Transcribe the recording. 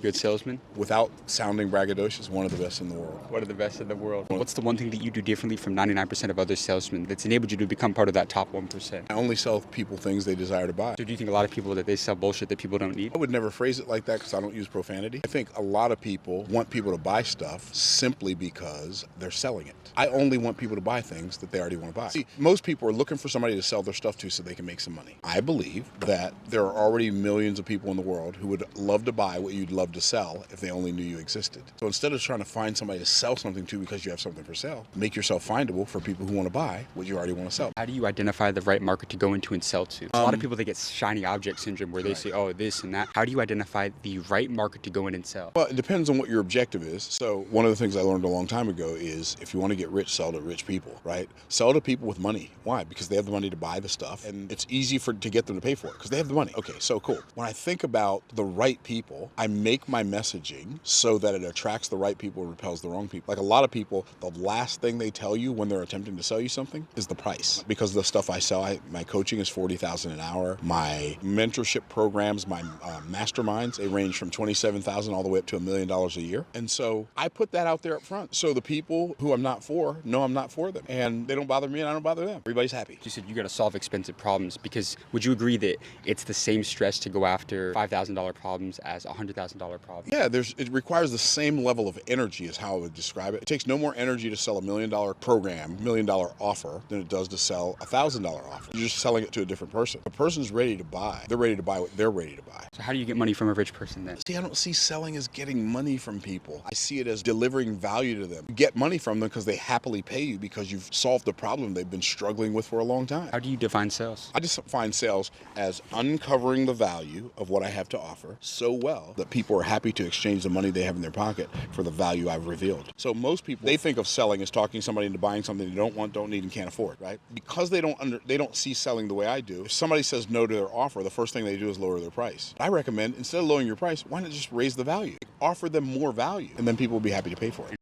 good salesman? Without sounding braggadocious, one of the best in the world. One of the best in the world. What's the one thing that you do differently from 99% of other salesmen that's enabled you to become part of that top 1%? I only sell people things they desire to buy. So do you think a lot of people that they sell bullshit that people don't need? I would never phrase it like that because I don't use profanity. I think a lot of people want people to buy stuff simply because they're selling it. I only want people to buy things that they already want to buy. See, most people are looking for somebody to sell their stuff to so they can make some money. I believe that there are already millions of people in the world who would love to buy what you'd love to sell if they only knew you existed. So instead of trying to find somebody to sell something to because you have something for sale, make yourself findable for people who want to buy what you already want to sell. How do you identify the right market to go into and sell to? A lot of people, they get shiny object syndrome where they say, oh, this and that. How do you identify the right market to go in and sell? Well, it depends on what your objective is. So one of the things I learned a long time ago is if you want to get rich, sell to rich people, right? Sell to people with money. Why? Because they have the money to buy the stuff and it's easy to get them to pay for it because they have the money. Okay, so cool. When I think about the right people, I make my messaging so that it attracts the right people and repels the wrong people. Like a lot of people, the last thing they tell you when they're attempting to sell you something is the price. Because the stuff I sell, my coaching is $40,000 an hour. My mentorship programs, my masterminds, they range from $27,000 all the way up to $1 million a year. And so I put that out there up front. So the people who I'm not for know I'm not for them. And they don't bother me and I don't bother them. Everybody's happy. You said you got to solve expensive problems because would you agree that it's the same stress to go after $5,000 problems as $100,000 problems? Yeah, it requires the same level of energy is how I would describe it. It takes no more energy to sell $1 million program, $1 million offer than it does to sell a $1,000 offer. You're just selling it to a different person. A person's ready to buy. They're ready to buy what they're ready to buy. So how do you get money from a rich person then? See, I don't see selling as getting money from people. I see it as delivering value to them. You get money from them because they happily pay you because you've solved the problem they've been struggling with for a long time. How do you define sales? I just find sales as uncovering the value of what I have to offer so well that people are happy to exchange the money they have in their pocket for the value I've revealed. So most people, they think of selling as talking somebody into buying something they don't want, don't need, and can't afford, right? Because they don't see selling the way I do. If somebody says no to their offer, the first thing they do is lower their price. I recommend, instead of lowering your price, why not just raise the value? Offer them more value, and then people will be happy to pay for it.